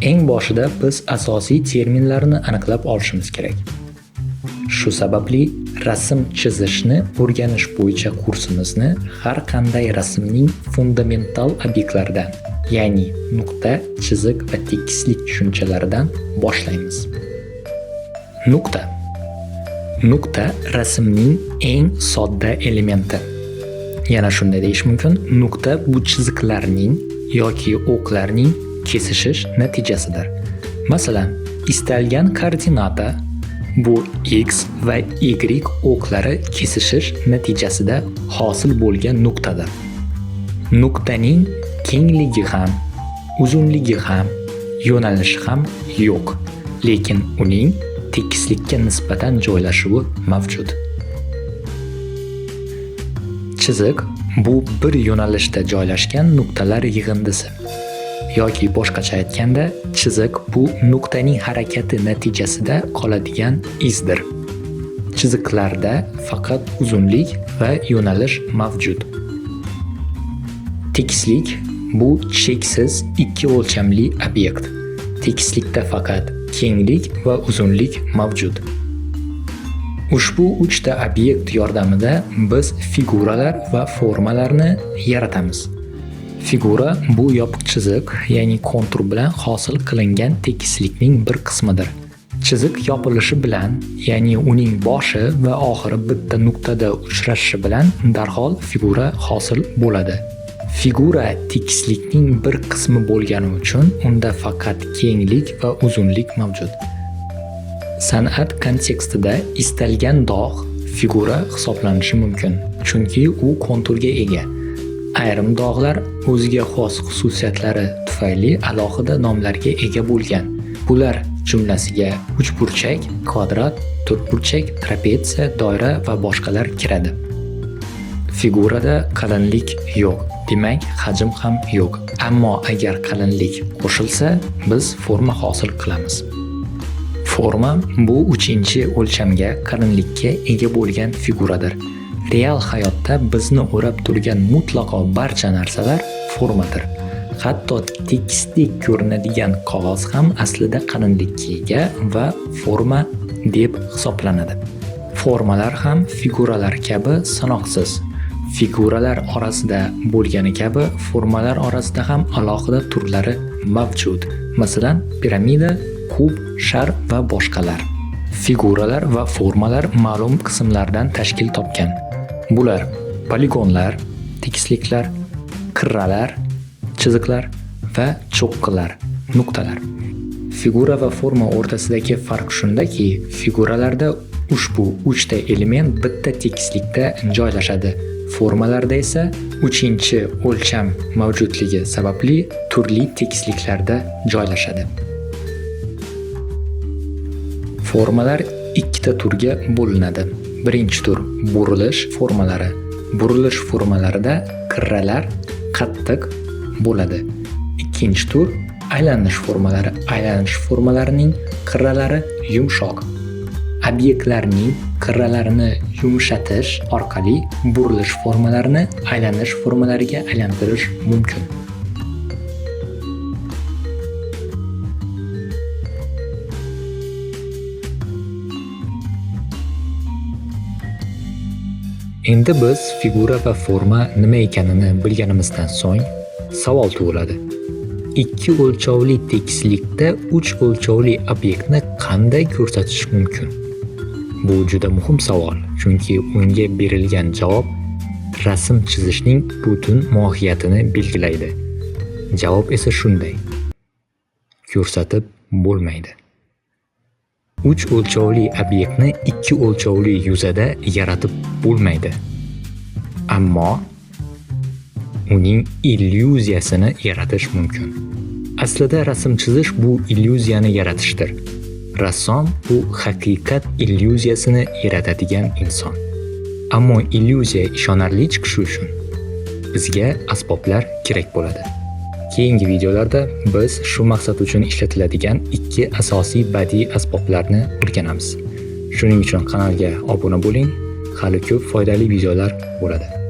Eng boshida biz asosiy terminlarni aniqlab olishimiz kerak. Shu sababli rasm chizishni o'rganish bo'yicha kursimizni har qanday rasmning fundamental obyektlaridan, ya'ni nuqta, chiziq va tekislik tushunchalaridan boshlaymiz. Nuqta. Nuqta rasmning eng sodda elementi. Yana shunday deyish mumkin, nuqta bu chiziqlarning yoki o'qlarning kesishish natijasidir. Masalan, istalgan koordinata bu x va y o'qlari kesishish natijasida hosil bo'lgan nuqtadir. Nuqtaning kengligi ham, uzunligi ham, yo'nalishi ham yo'q, lekin uning tekislikka nisbatan joylashuvi mavjud. Chiziq bu bir yo'nalishda joylashgan nuqtalar yig'indisi. Yoki boshqacha aytganda, chiziq bu nuqtaning harakati natijasida qoladigan izdir. Chiziqlarda faqat uzunlik va yo'nalish mavjud. Tekislik bu cheksiz ikki o'lchamli obyekt. Tekislikda faqat kenglik va uzunlik mavjud. Ushbu uchta obyekt yordamida biz figuralar va formalarni yaratamiz. Figura bu yopiq chiziq, ya'ni kontur bilan hosil qilingan tekislikning bir qismidir. Chiziq yopilishi bilan, ya'ni uning boshi va oxiri bitta nuqtada uchrashishi bilan darhol figura hosil bo'ladi. Figura tekislikning bir qismi bo'lgani uchun unda faqat kenglik va uzunlik mavjud. San'at kontekstida istalgan dog' figura hisoblanishi mumkin, chunki u konturga ega. Ayrim dog'lar o'ziga xos xususiyatlari tufayli alohida nomlarga ega bo'lgan. Bular jumlasiga uchburchak, kvadrat, to'rtburchak, trapetsiya, doira va boshqalar kiradi. Figurada qalinlik yo'q, demak hajm ham yo'q. Ammo agar qalinlik qo'shilsa, biz forma hosil qilamiz. Forma bu 3-o'lchamga qalinlikka ega bo'lgan figuradir. Real hayotda bizni o'rab turgan mutlaqo barcha narsalar formadir. Hatto tekisdek ko'rinadigan qog'oz ham aslida qalinlikka ega va forma deb hisoblanadi. Formalar ham figuralar kabi sanoqsiz. Figuralar orasida bo'lgani kabi formalar orasida ham alohida turlari mavjud. Masalan, piramida, kub, shar va boshqalar. Figuralar va formalar ma'lum qismlardan tashkil topgan. Bular poligonlar, tekisliklar, qirralar, chiziqlar va cho'qqilar, nuqtalar. Figura va forma o'rtasidagi farq shundaki, figuralarda ushbu 3ta element bitta tekislikda joylashadi. Formalarda esa 3-o'lcham mavjudligi sababli turli tekisliklarda joylashadi. Formalar ikkita turga bo'linadi. Birinchi tur burilish formalari. Burilish formalarida qirralar qattiq bo'ladi. Ikkinchi tur aylanish formalari. Aylanish formalarining qirralari yumshoq. Obyektlarning qirralarini yumshatish orqali burilish formalarini aylanish formalariga aylantirish mumkin. Endi biz figura va forma nima ekanini bilganimizdan so'ng savol tug'iladi. 2 o'lchovli tekislikda 3 o'lchovli obyektni qanday ko'rsatish mumkin? Bu juda muhim savol, chunki unga berilgan javob rasm chizishning butun mohiyatini belgilaydi. Javob esa shunday: ko'rsatib bo'lmaydi. 3 o'lchovli obyektni 2 o'lchovli yuzada yaratib bo'lmaydi. Ammo uning illyuziyasini yaratish mumkin. Aslida rasm chizish bu illyuziyani yaratishdir. Rassom bu haqiqat illyuziyasini yaratadigan inson. Ammo illyuziya ishonarli chiqishi uchun bizga asboblar kerak bo'ladi. Keyingi videolarda biz shu maqsad uchun ishlatiladigan 2 asosiy badiiy asboblarni o'rganamiz. Shuning uchun kanalga obuna bo'ling, hali ko'p foydali videolar bo'ladi.